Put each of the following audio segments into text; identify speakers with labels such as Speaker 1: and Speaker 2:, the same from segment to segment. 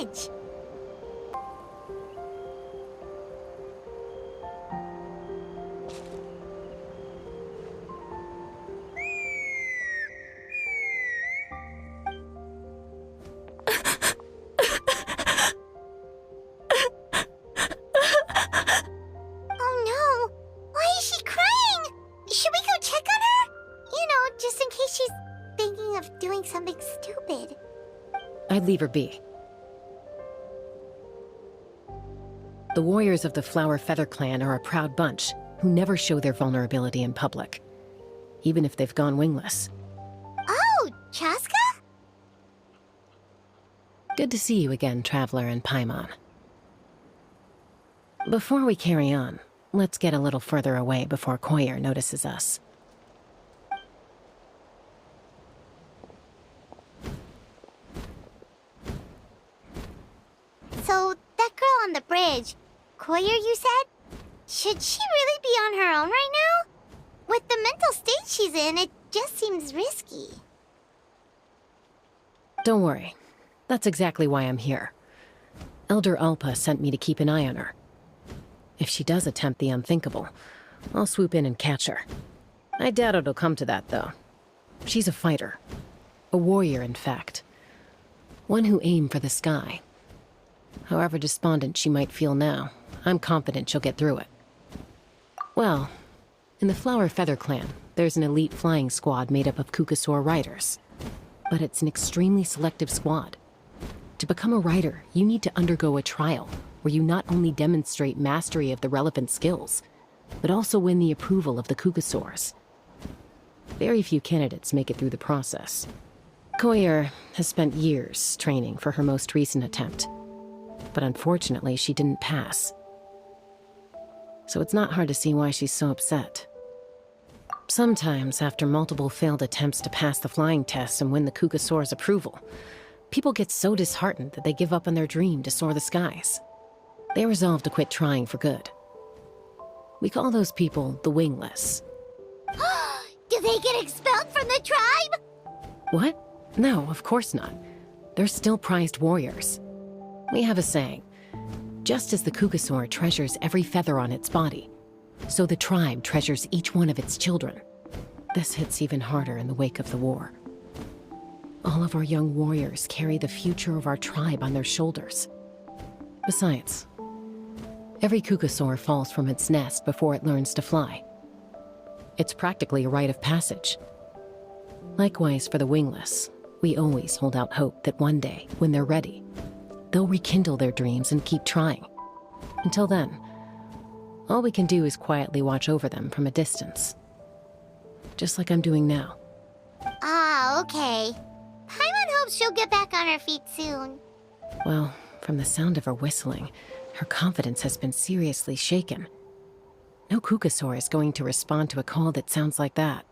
Speaker 1: bridge. Oh no! Why is she crying? Should we go check on her? You know, just in case she's thinking of doing something stupid.
Speaker 2: I'd leave her be. The warriors of the Flower Feather clan are a proud bunch who never show their vulnerability in public, even if they've gone wingless.
Speaker 1: Oh, Chaska?
Speaker 2: Good to see you again, Traveler and Paimon. Before we carry on, let's get a little further away before Koyer notices us.
Speaker 1: So, that girl on the bridge, Koyer, you said? Should she really be on her own right now? With the mental state she's in, it just seems risky.
Speaker 2: Don't worry. That's exactly why I'm here. Elder Alpa sent me to keep an eye on her. If she does attempt the unthinkable, I'll swoop in and catch her. I doubt it'll come to that, though. She's a fighter. A warrior, in fact. One who aimed for the sky. However despondent she might feel now, I'm confident she'll get through it. Well, in the Flower Feather clan, there's an elite flying squad made up of Kukasaur riders. But it's an extremely selective squad. To become a rider, you need to undergo a trial, where you not only demonstrate mastery of the relevant skills, but also win the approval of the Kukasaurs. Very few candidates make it through the process. Koyer has spent years training for her most recent attempt, but unfortunately she didn't pass. So it's not hard to see why she's so upset. Sometimes, after multiple failed attempts to pass the flying test and win the Kukasaur's approval, people get so disheartened that they give up on their dream to soar the skies. They resolve to quit trying for good. We call those people the wingless.
Speaker 1: Do they get expelled from the tribe?
Speaker 2: What? No, of course not. They're still prized warriors. We have a saying, just as the Kukasaur treasures every feather on its body, so the tribe treasures each one of its children. This hits even harder in the wake of the war. All of our young warriors carry the future of our tribe on their shoulders. Besides, every Kukasaur falls from its nest before it learns to fly. It's practically a rite of passage. Likewise for the wingless, we always hold out hope that one day, when they're ready, they'll rekindle their dreams and keep trying. Until then, all we can do is quietly watch over them from a distance. Just like I'm doing now.
Speaker 1: Ah, okay. Paimon hopes she'll get back on her feet soon.
Speaker 2: Well, from the sound of her whistling, her confidence has been seriously shaken. No Kukasaur is going to respond to a call that sounds like that.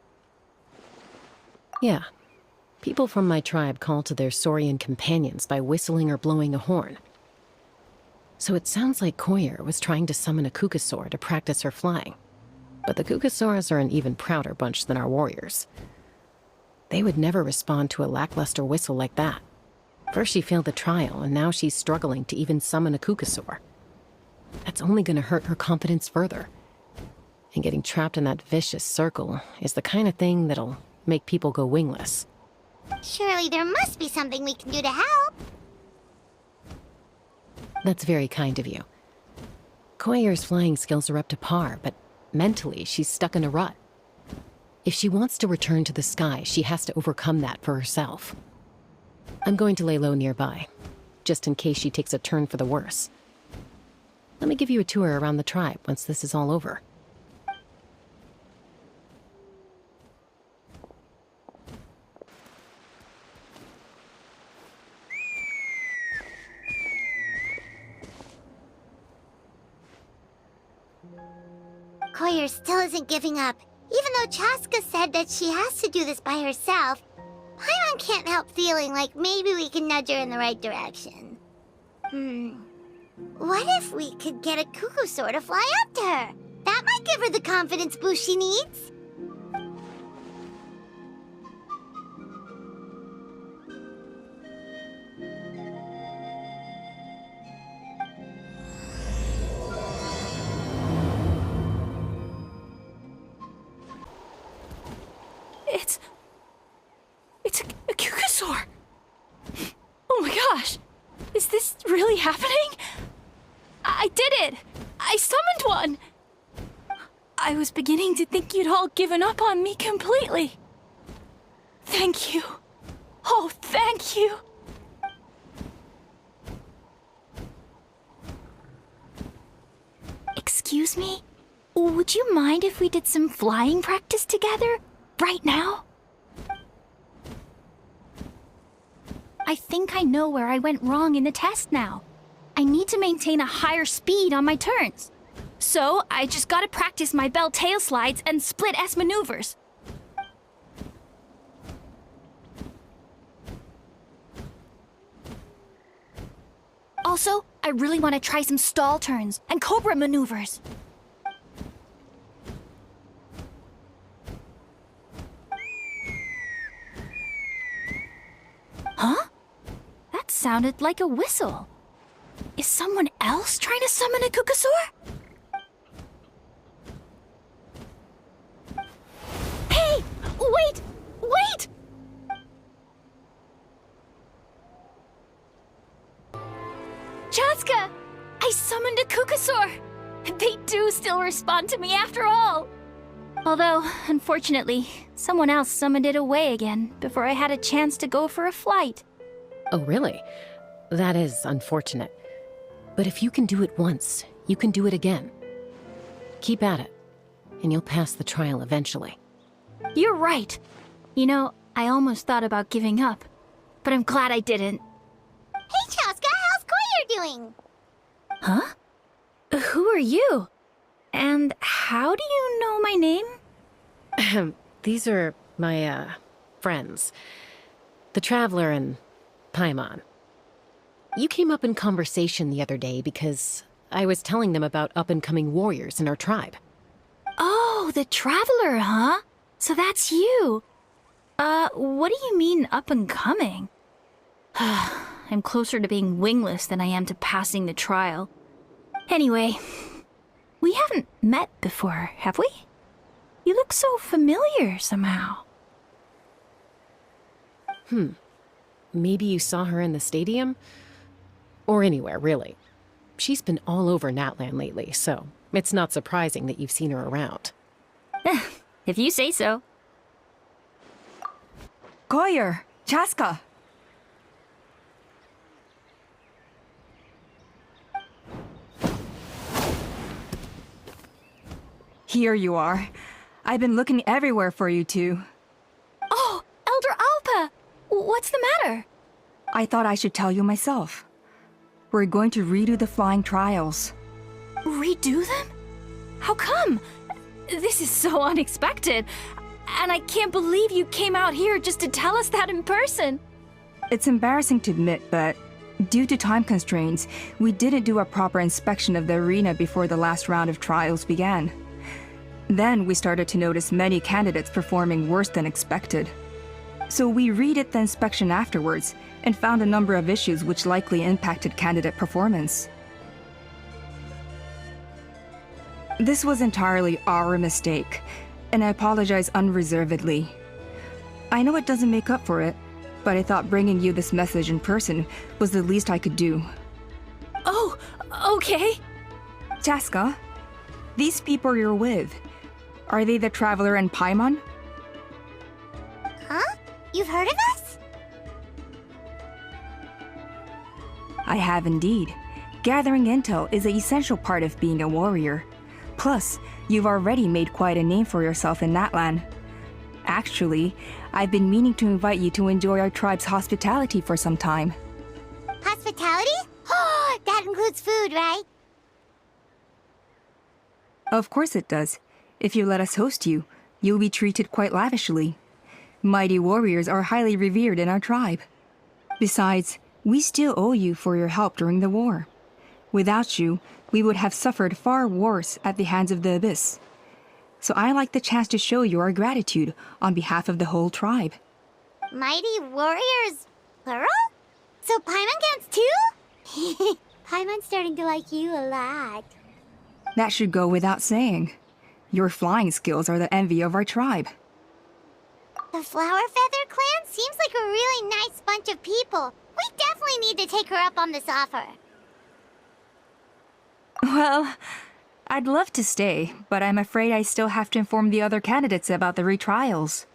Speaker 2: Yeah, people from my tribe call to their saurian companions by whistling or blowing a horn. So it sounds like Koyer was trying to summon a Kukasaur to practice her flying. But the Kukasaurs are an even prouder bunch than our warriors. They would never respond to a lackluster whistle like that. First she failed the trial, and now she's struggling to even summon a Kukasaur. That's only going to hurt her confidence further. And getting trapped in that vicious circle is the kind of thing that'll make people go wingless.
Speaker 1: Surely there must be something we can do to help.
Speaker 2: That's very kind of you. Koyer's flying skills are up to par, but mentally she's stuck in a rut. If she wants to return to the sky, she has to overcome that for herself. I'm going to lay low nearby, just in case she takes a turn for the worse. Let me give you a tour around the tribe once this is all over.
Speaker 1: Koyer still isn't giving up. Even though Chaska said that she has to do this by herself, Paimon can't help feeling like maybe we can nudge her in the right direction. What if we could get a Kukasaur to fly up to her? That might give her the confidence boost she needs.
Speaker 3: this really happening? I did it! I summoned one! I was beginning to think you'd all given up on me completely. Thank you. Oh, thank you. Excuse me? Would you mind if we did some flying practice together? Right now? I think I know where I went wrong in the test now. I need to maintain a higher speed on my turns. So, I just gotta practice my bell tail slides and split S maneuvers. Also, I really want to try some stall turns and cobra maneuvers. Huh? That sounded like a whistle. Is someone else trying to summon a Kukasaur? Hey! Wait! Wait! Chaska! I summoned a Kukasaur! They do still respond to me after all! Although, unfortunately, someone else summoned it away again before I had a chance to go for a flight.
Speaker 2: Oh, really? That is unfortunate. But if you can do it once, you can do it again. Keep at it, and you'll pass the trial eventually.
Speaker 3: You're right. You know, I almost thought about giving up, but I'm glad I didn't.
Speaker 1: Hey, Chaska, how's Koyer doing?
Speaker 3: Huh? Who are you? And how do you know my name?
Speaker 2: These are my, friends. The Traveler and Paimon. You came up in conversation the other day because I was telling them about up-and-coming warriors in our tribe.
Speaker 3: Oh, the Traveler, huh? So that's you. What do you mean up-and-coming? I'm closer to being wingless than I am to passing the trial. Anyway, we haven't met before, have we? You look so familiar somehow.
Speaker 2: Maybe you saw her in the stadium? Or anywhere, really. She's been all over Natlan lately, so it's not surprising that you've seen her around.
Speaker 3: If you say so.
Speaker 4: Koyer, Chaska. Here you are. I've been looking everywhere for you two.
Speaker 3: Oh, Elder Alpa! What's the matter?
Speaker 4: I thought I should tell you myself. We're going to redo the flying trials.
Speaker 3: Redo them? How come? This is so unexpected. And I can't believe you came out here just to tell us that in person.
Speaker 4: It's embarrassing to admit, but due to time constraints, we didn't do a proper inspection of the arena before the last round of trials began. Then we started to notice many candidates performing worse than expected. So we redid the inspection afterwards and found a number of issues which likely impacted candidate performance. This was entirely our mistake, and I apologize unreservedly. I know it doesn't make up for it, but I thought bringing you this message in person was the least I could do.
Speaker 3: Oh, okay.
Speaker 4: Chaska, these people you're with, are they the Traveler and Paimon?
Speaker 1: Huh? You've heard of us?
Speaker 4: I have indeed. Gathering intel is an essential part of being a warrior. Plus, you've already made quite a name for yourself in Natlan. Actually, I've been meaning to invite you to enjoy our tribe's hospitality for some time.
Speaker 1: Hospitality? Oh, that includes food, right?
Speaker 4: Of course it does. If you let us host you, you'll be treated quite lavishly. Mighty warriors are highly revered in our tribe. Besides, we still owe you for your help during the war. Without you, we would have suffered far worse at the hands of the Abyss. So I like the chance to show you our gratitude on behalf of the whole tribe.
Speaker 1: Mighty warriors, plural? So Paimon counts too? Paimon's starting to like you a lot.
Speaker 4: That should go without saying. Your flying skills are the envy of our tribe.
Speaker 1: The Flower Feather clan seems like a really nice bunch of people. We definitely need to take her up on this offer.
Speaker 4: Well, I'd love to stay, but I'm afraid I still have to inform the other candidates about the retrials.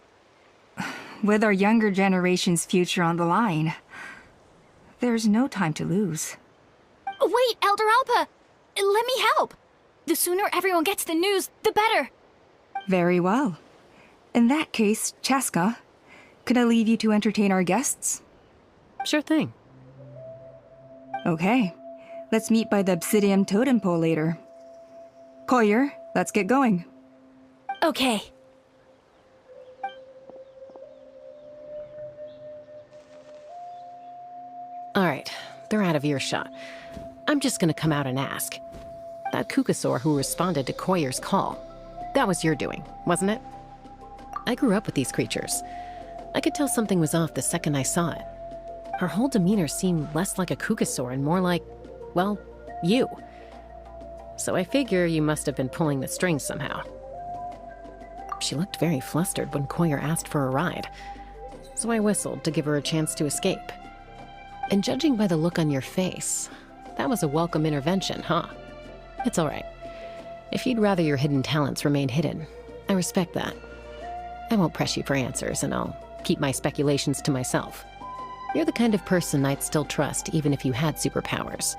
Speaker 4: With our younger generation's future on the line, there's no time to lose.
Speaker 3: Wait, Elder Alpa! Let me help! The sooner everyone gets the news, the better.
Speaker 4: Very well. In that case, Chaska, could I leave you to entertain our guests?
Speaker 2: Sure thing.
Speaker 4: Okay. Let's meet by the Obsidian Totem Pole later. Collier, let's get going.
Speaker 3: Okay.
Speaker 2: All right, they're out of earshot. I'm just gonna come out and ask. That Kukasaur who responded to Koyer's call, that was your doing, wasn't it? I grew up with these creatures. I could tell something was off the second I saw it. Her whole demeanor seemed less like a Kukasaur and more like, well, you. So I figure you must have been pulling the strings somehow. She looked very flustered when Koyer asked for a ride, so I whistled to give her a chance to escape. And judging by the look on your face, that was a welcome intervention, huh? It's all right. If you'd rather your hidden talents remain hidden, I respect that. I won't press you for answers, and I'll keep my speculations to myself. You're the kind of person I'd still trust even if you had superpowers.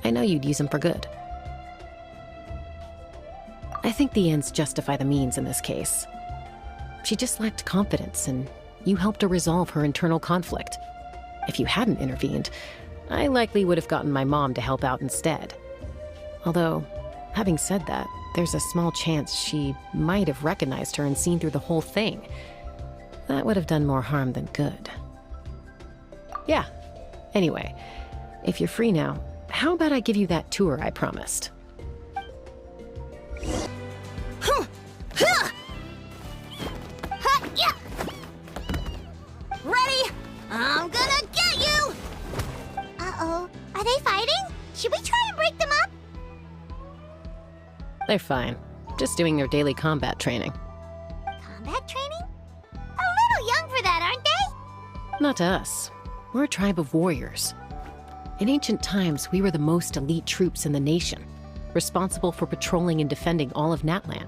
Speaker 2: I know you'd use them for good. I think the ends justify the means in this case. She just lacked confidence, and you helped her resolve her internal conflict. If you hadn't intervened, I likely would have gotten my mom to help out instead. Although, having said that, there's a small chance she might have recognized her and seen through the whole thing. That would have done more harm than good. Yeah. Anyway, if you're free now, how about I give you that tour I promised?
Speaker 1: Ready? I'm gonna get you! Uh-oh. Are they fighting? Should we try and break them up?
Speaker 2: They're fine. Just doing their daily combat training.
Speaker 1: Combat training? A little young for that, aren't they?
Speaker 2: Not to us. We're a tribe of warriors. In ancient times, we were the most elite troops in the nation, responsible for patrolling and defending all of Natlan.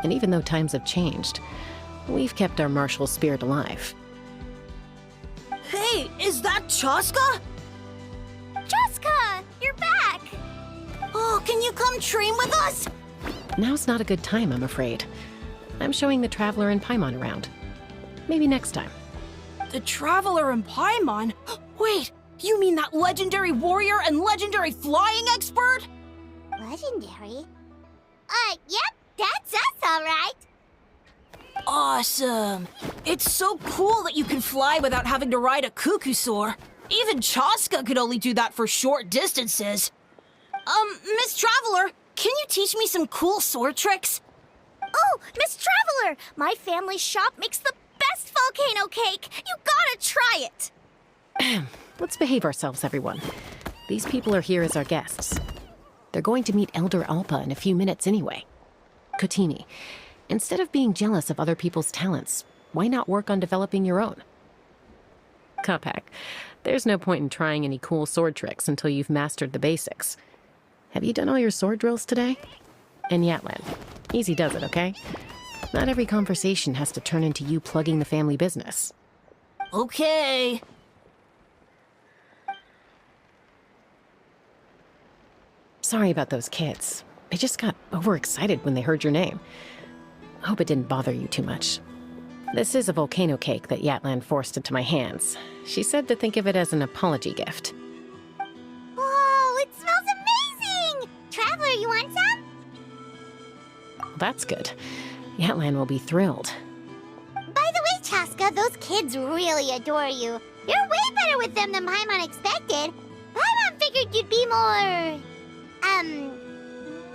Speaker 2: And even though times have changed, we've kept our martial spirit alive.
Speaker 5: Hey, is that Chaska?
Speaker 1: Jessica, you're back!
Speaker 5: Oh, can you come train with us?
Speaker 2: Now's not a good time, I'm afraid. I'm showing the Traveler and Paimon around. Maybe next time.
Speaker 5: The Traveler and Paimon? Wait, you mean that legendary warrior and legendary flying expert?
Speaker 1: Legendary? Yep, that's us, all right.
Speaker 5: Awesome. It's so cool that you can fly without having to ride a Kukusaur. Even Chaska could only do that for short distances. Miss Traveler, can you teach me some cool sword tricks?
Speaker 3: Oh, Miss Traveler! My family shop makes the best volcano cake! You gotta try it!
Speaker 2: Let's behave ourselves, everyone. These people are here as our guests. They're going to meet Elder Alpa in a few minutes anyway. Kotini, instead of being jealous of other people's talents, why not work on developing your own? Kapak, there's no point in trying any cool sword tricks until you've mastered the basics. Have you done all your sword drills today? And Yatlan, easy does it, okay? Not every conversation has to turn into you plugging the family business.
Speaker 5: Okay.
Speaker 2: Sorry about those kids. They just got overexcited when they heard your name. I hope it didn't bother you too much. This is a volcano cake that Yatlan forced into my hands. She said to think of it as an apology gift.
Speaker 1: Whoa, it smells amazing! Traveler, you want some?
Speaker 2: That's good. Yatlan will be thrilled.
Speaker 1: By the way, Chaska, those kids really adore you. You're way better with them than Paimon expected. Paimon figured you'd be more...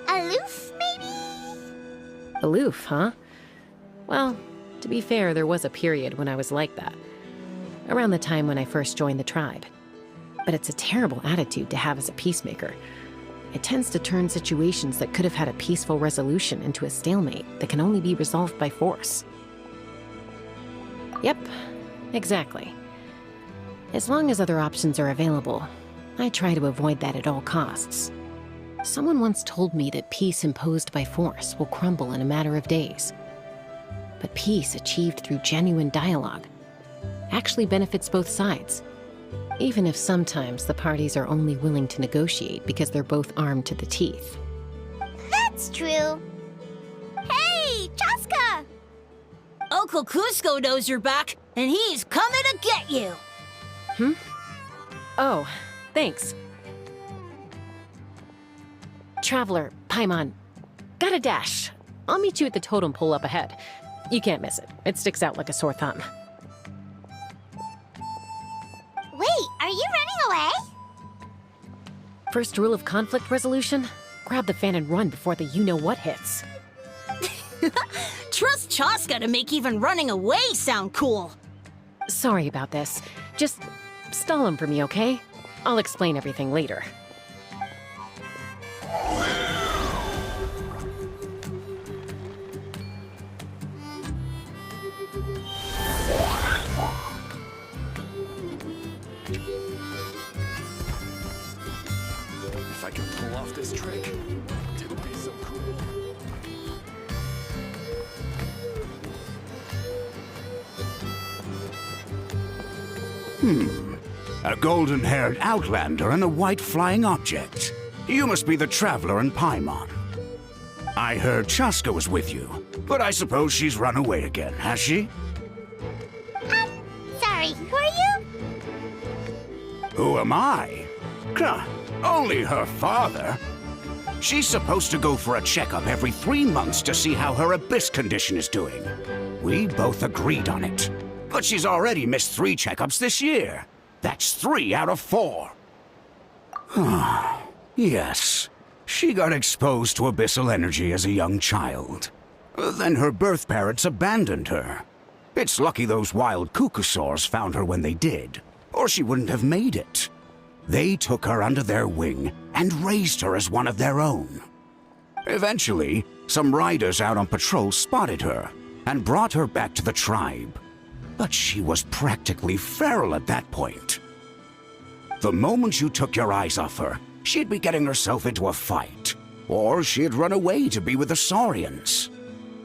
Speaker 1: aloof, maybe?
Speaker 2: Aloof, huh? Well, to be fair, there was a period when I was like that. Around the time when I first joined the tribe. But it's a terrible attitude to have as a peacemaker. It tends to turn situations that could have had a peaceful resolution into a stalemate that can only be resolved by force. Yep, exactly. As long as other options are available, I try to avoid that at all costs. Someone once told me that peace imposed by force will crumble in a matter of days. But peace achieved through genuine dialogue actually benefits both sides, even if sometimes the parties are only willing to negotiate because they're both armed to the teeth.
Speaker 1: That's true. Hey, Chaska!
Speaker 5: Uncle Cusco knows you're back, and he's coming to get you.
Speaker 2: Oh, thanks. Traveler, Paimon, gotta dash. I'll meet you at the totem pole up ahead. You can't miss it. It sticks out like a sore thumb.
Speaker 1: Wait, are you running away?
Speaker 2: First rule of conflict resolution? Grab the fan and run before the you-know-what hits.
Speaker 5: Trust Chaska to make even running away sound cool.
Speaker 2: Sorry about this. Just stall him for me, okay? I'll explain everything later.
Speaker 6: If I could pull off this trick, it would be so cool.
Speaker 7: A golden-haired outlander and a white flying object. You must be the traveler in Paimon. I heard Chaska was with you, but I suppose she's run away again, has she?
Speaker 1: Sorry, who are you?
Speaker 7: Who am I? Only her father. She's supposed to go for a checkup every 3 months to see how her abyss condition is doing. We both agreed on it. But she's already missed 3 checkups this year. That's 3 out of 4. Yes. She got exposed to abyssal energy as a young child. Then her birth parents abandoned her. It's lucky those wild cuckoosaurs found her when they did, or she wouldn't have made it. They took her under their wing and raised her as one of their own. Eventually, some riders out on patrol spotted her and brought her back to the tribe. But she was practically feral at that point. The moment you took your eyes off her, she'd be getting herself into a fight, or she'd run away to be with the Saurians.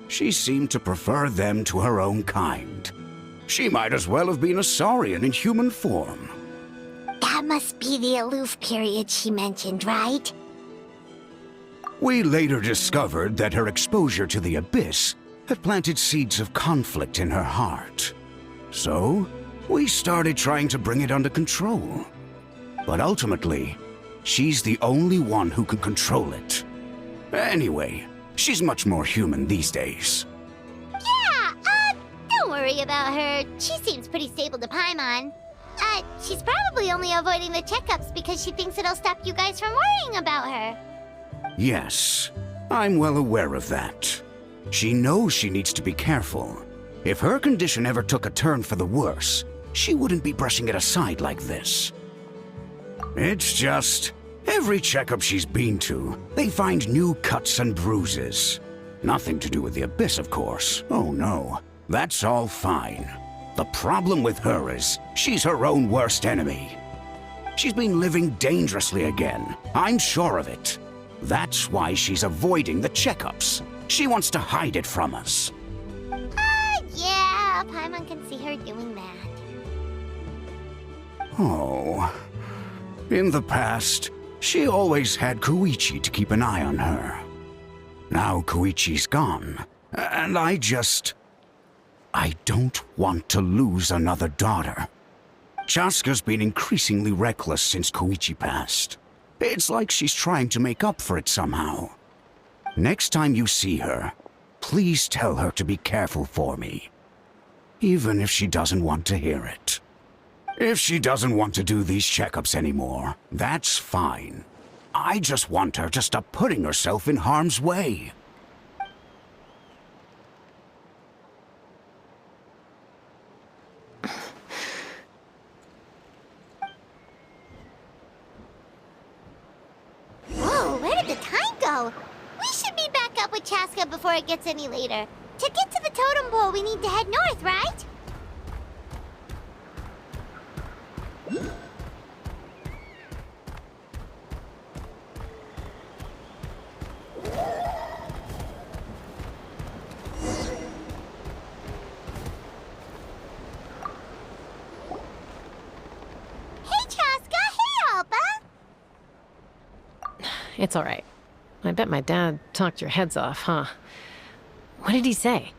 Speaker 7: She seemed to prefer them to her own kind. She might as well have been a Saurian in human form.
Speaker 1: That must be the aloof period she mentioned, right?
Speaker 7: We later discovered that her exposure to the abyss had planted seeds of conflict in her heart. So, we started trying to bring it under control. But ultimately, she's the only one who can control it. Anyway, she's much more human these days.
Speaker 1: Yeah, don't worry about her. She seems pretty stable to Paimon. She's probably only avoiding the checkups because she thinks it'll stop you guys from worrying about her.
Speaker 7: Yes, I'm well aware of that. She knows she needs to be careful. If her condition ever took a turn for the worse, she wouldn't be brushing it aside like this. It's just, every checkup she's been to, they find new cuts and bruises. Nothing to do with the abyss, of course. Oh no, that's all fine. The problem with her is, she's her own worst enemy. She's been living dangerously again, I'm sure of it. That's why she's avoiding the checkups. She wants to hide it from us.
Speaker 1: Yeah, Paimon can see her doing that.
Speaker 7: Oh. In the past, she always had Koichi to keep an eye on her. Now Koichi's gone, and I don't want to lose another daughter. Chaska's been increasingly reckless since Koichi passed. It's like she's trying to make up for it somehow. Next time you see her, please tell her to be careful for me. Even if she doesn't want to hear it. If she doesn't want to do these checkups anymore, that's fine. I just want her to stop putting herself in harm's way.
Speaker 1: Whoa, where did the time go? We should be back up with Chaska before it gets any later. To get to the totem pole, we need to head north, right?
Speaker 2: It's all right. I bet my dad talked your heads off, huh? What did he say?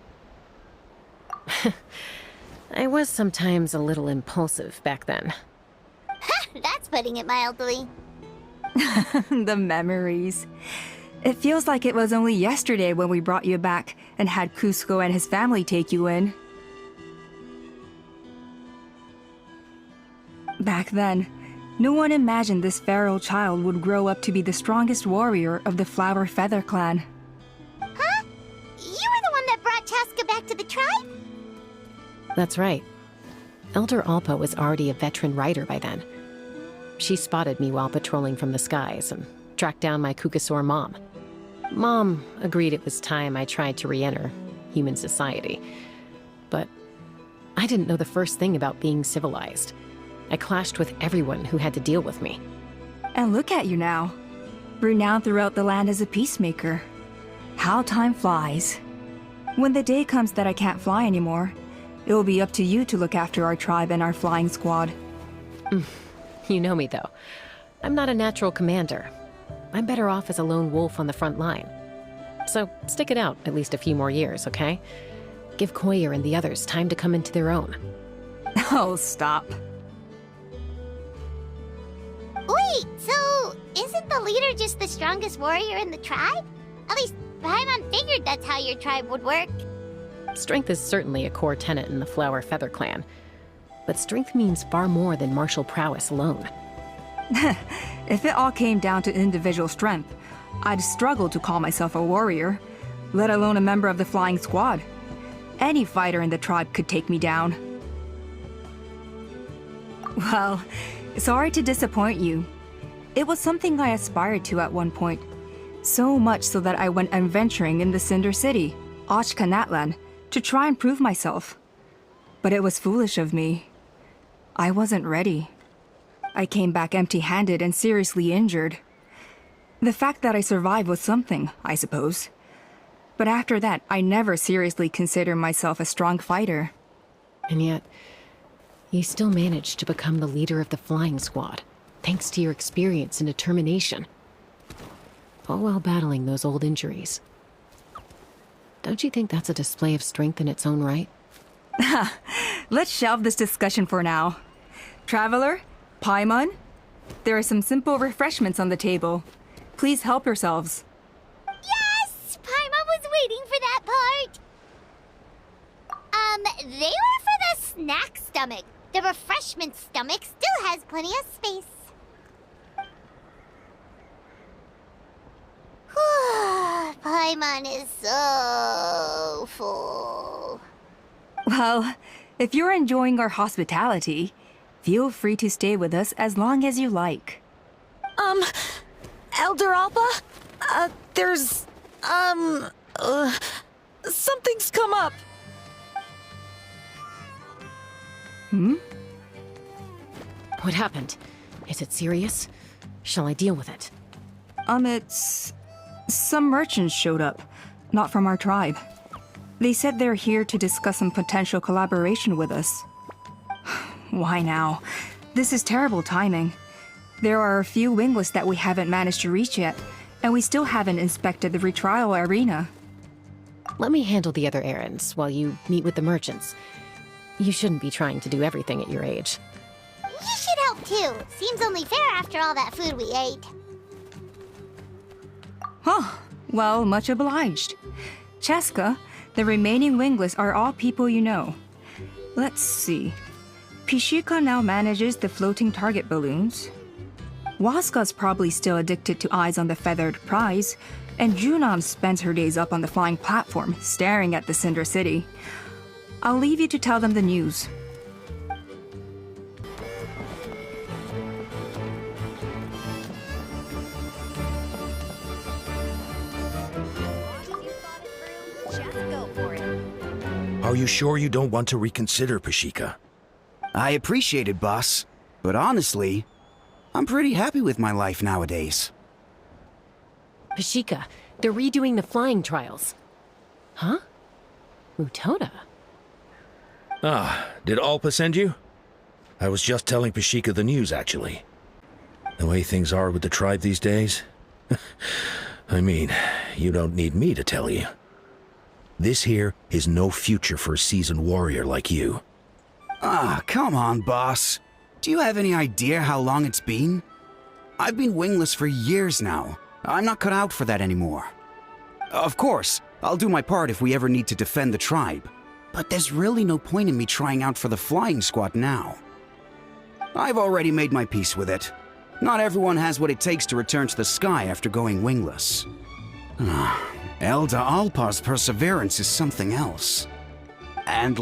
Speaker 2: I was sometimes a little impulsive back then.
Speaker 1: That's putting it mildly.
Speaker 4: The memories. It feels like it was only yesterday when we brought you back and had Cusco and his family take you in. Back then, no one imagined this feral child would grow up to be the strongest warrior of the Flower Feather clan.
Speaker 1: Huh? You were the one that brought Chaska back to the tribe?
Speaker 2: That's right. Elder Alpa was already a veteran rider by then. She spotted me while patrolling from the skies and tracked down my Kukasaur mom. Mom agreed it was time I tried to re-enter human society. But I didn't know the first thing about being civilized. I clashed with everyone who had to deal with me.
Speaker 4: And look at you now, renowned throughout the land as a peacemaker. How time flies. When the day comes that I can't fly anymore, it will be up to you to look after our tribe and our flying squad.
Speaker 2: You know me, though. I'm not a natural commander. I'm better off as a lone wolf on the front line. So stick it out at least a few more years, okay? Give Koyer and the others time to come into their own.
Speaker 4: Oh, stop.
Speaker 1: Wait, so isn't the leader just the strongest warrior in the tribe? At least Paimon figured that's how your tribe would work.
Speaker 2: Strength is certainly a core tenet in the Flower Feather clan. But strength means far more than martial prowess alone.
Speaker 4: If it all came down to individual strength, I'd struggle to call myself a warrior, let alone a member of the flying squad. Any fighter in the tribe could take me down. Well, sorry to disappoint you. It was something I aspired to at one point. So much so that I went adventuring in the Cinder City, Ochkanatlan, to try and prove myself. But it was foolish of me. I wasn't ready. I came back empty-handed and seriously injured. The fact that I survived was something, I suppose. But after that, I never seriously considered myself a strong fighter.
Speaker 2: And yet, you still managed to become the leader of the flying squad, thanks to your experience and determination. All while battling those old injuries. Don't you think that's a display of strength in its own right?
Speaker 4: Let's shelve this discussion for now. Traveler, Paimon, there are some simple refreshments on the table. Please help yourselves.
Speaker 1: Yes! Paimon was waiting for that part! They were for the snack stomach. The refreshment stomach still has plenty of space. Paimon is so full.
Speaker 4: Well, if you're enjoying our hospitality, feel free to stay with us as long as you like.
Speaker 5: Elder Alpa? Something's come up.
Speaker 2: What happened? Is it serious? Shall I deal with it?
Speaker 4: It's... Some merchants showed up, not from our tribe. They said they're here to discuss some potential collaboration with us. Why now? This is terrible timing. There are a few wingless that we haven't managed to reach yet, and we still haven't inspected the retrial arena.
Speaker 2: Let me handle the other errands while you meet with the merchants. You shouldn't be trying to do everything at your age.
Speaker 1: You should help too. Seems only fair after all that food we ate.
Speaker 4: Huh. Well, much obliged. Chaska, the remaining wingless are all people you know. Let's see. Pishika now manages the floating target balloons. Waska's probably still addicted to eyes on the feathered prize, and Junam spends her days up on the flying platform, staring at the Cinder City. I'll leave you to tell them the news.
Speaker 6: Are you sure you don't want to reconsider, Pashika?
Speaker 7: I appreciate it, boss. But honestly, I'm pretty happy with my life nowadays.
Speaker 2: Pashika, they're redoing the flying trials. Huh? Mutoda?
Speaker 6: Ah, did Alpa send you? I was just telling Pashika the news, actually. The way things are with the tribe these days,
Speaker 8: I mean, you don't need me to tell you. This here is no future for a seasoned warrior like you.
Speaker 7: Ah, come on, boss. Do you have any idea how long it's been? I've been wingless for years now. I'm not cut out for that anymore. Of course, I'll do my part if we ever need to defend the tribe. But there's really no point in me trying out for the flying squad now. I've already made my peace with it. Not everyone has what it takes to return to the sky after going wingless. Elder Alpa's perseverance is something else. And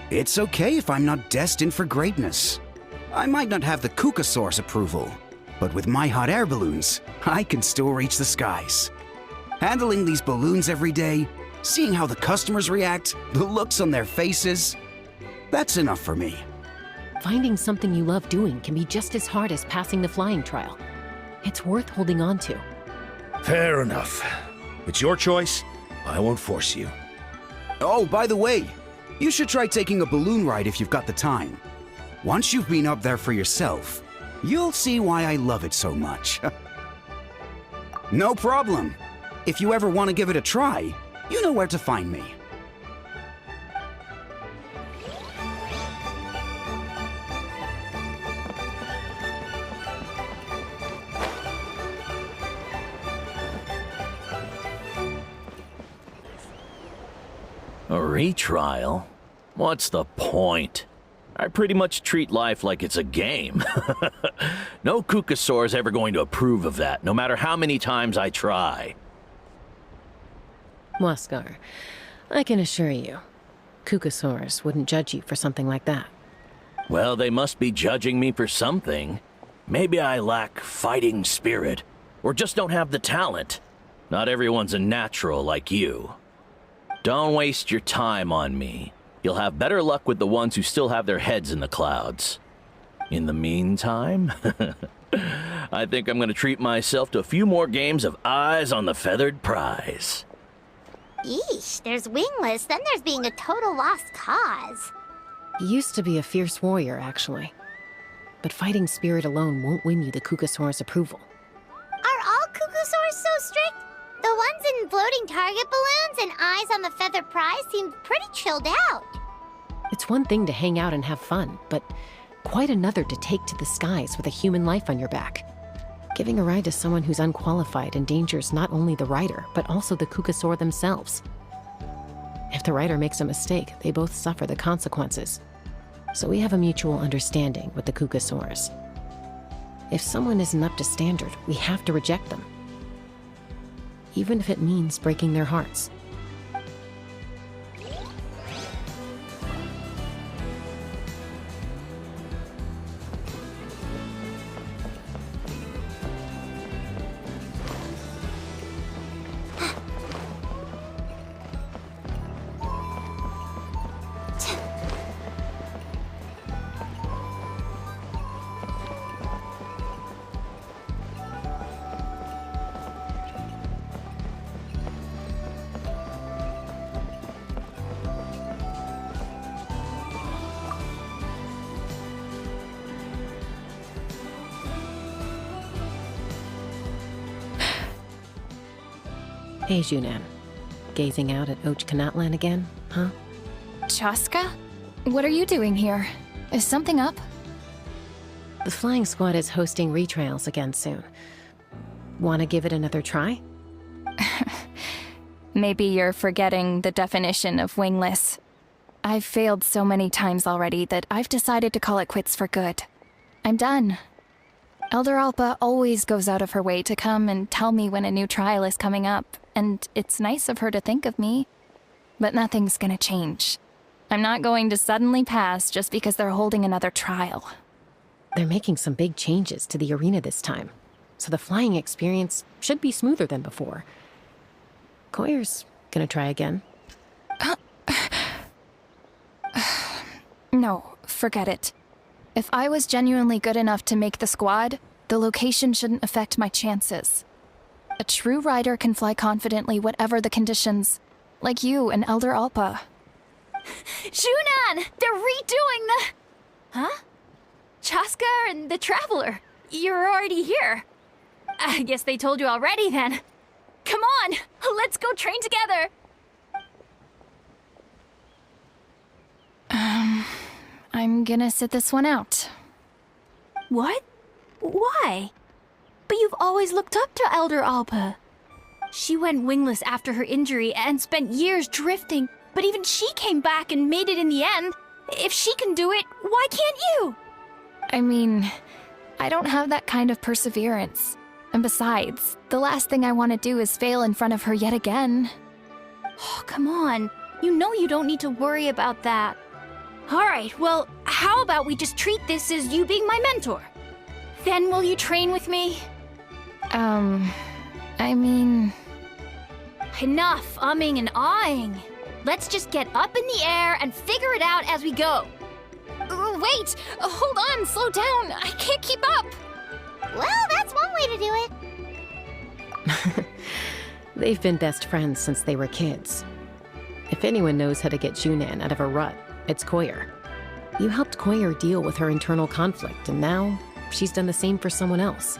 Speaker 7: it's okay if I'm not destined for greatness. I might not have the Kukasaur's approval, but with my hot air balloons, I can still reach the skies. Handling these balloons every day, seeing how the customers react, the looks on their faces, that's enough for me.
Speaker 2: Finding something you love doing can be just as hard as passing the flying trial. It's worth holding on to.
Speaker 8: Fair enough. It's your choice. I won't force you.
Speaker 7: Oh, by the way, you should try taking a balloon ride if you've got the time. Once you've been up there for yourself, you'll see why I love it so much. No problem. If you ever want to give it a try, you know where to find me.
Speaker 9: A retrial? What's the point? I pretty much treat life like it's a game. No Kukasaur's ever going to approve of that, no matter how many times I try.
Speaker 2: Waskar, I can assure you, Kukasaurs wouldn't judge you for something like that.
Speaker 9: Well, they must be judging me for something. Maybe I lack fighting spirit, or just don't have the talent. Not everyone's a natural like you. Don't waste your time on me. You'll have better luck with the ones who still have their heads in the clouds. In the meantime, I think I'm going to treat myself to a few more games of Eyes on the Feathered Prize.
Speaker 1: Yeesh, there's wingless, then there's being a total lost cause.
Speaker 2: He used to be a fierce warrior, actually. But fighting spirit alone won't win you the Kukasaur's approval.
Speaker 1: Are all Kukasaurs so strict? The ones in floating target balloons and Eyes on the Feathered Prize seemed pretty chilled out.
Speaker 2: It's one thing to hang out and have fun, but quite another to take to the skies with a human life on your back. Giving a ride to someone who's unqualified endangers not only the rider, but also the Kukasaur themselves. If the rider makes a mistake, they both suffer the consequences. So we have a mutual understanding with the Kukasaurs. If someone isn't up to standard, we have to reject them. Even if it means breaking their hearts. Hey, Junan. Gazing out at Ochkanatlan again, huh?
Speaker 3: Chaska? What are you doing here? Is something up?
Speaker 2: The flying squad is hosting retrials again soon. Want to give it another try?
Speaker 3: Maybe you're forgetting the definition of wingless. I've failed so many times already that I've decided to call it quits for good. I'm done. Elder Alpa always goes out of her way to come and tell me when a new trial is coming up, and it's nice of her to think of me. But nothing's gonna change. I'm not going to suddenly pass just because they're holding another trial.
Speaker 2: They're making some big changes to the arena this time, so the flying experience should be smoother than before. Koyer's gonna try again.
Speaker 3: No, forget it. If I was genuinely good enough to make the squad, the location shouldn't affect my chances. A true rider can fly confidently whatever the conditions, like you and Elder Alpa.
Speaker 10: Junan! They're redoing the... Huh? Chaska and the Traveler. You're already here. I guess they told you already then. Come on, let's go train together. I'm gonna sit this one out.
Speaker 3: What? Why? But you've always looked up to Elder Alpa. She went wingless after her injury and spent years drifting, but even she came back and made it in the end. If she can do it, why can't you?
Speaker 10: I mean, I don't have that kind of perseverance. And besides, the last thing I want to do is fail in front of her yet again.
Speaker 3: Oh, come on. You know you don't need to worry about that. All right, well, how about we just treat this as you being my mentor? Then will you train with me?
Speaker 10: I mean...
Speaker 3: Enough umming and ahhing. Let's just get up in the air and figure it out as we go.
Speaker 10: Wait! Hold on, slow down! I can't keep up!
Speaker 1: Well, that's one way to do it.
Speaker 2: They've been best friends since they were kids. If anyone knows how to get Junan out of a rut, it's Koyer. You helped Koyer deal with her internal conflict, and now she's done the same for someone else.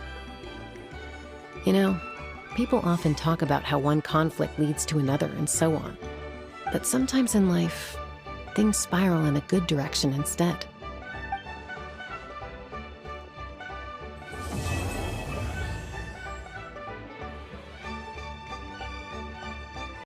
Speaker 2: You know, people often talk about how one conflict leads to another and so on. But sometimes in life, things spiral in a good direction instead.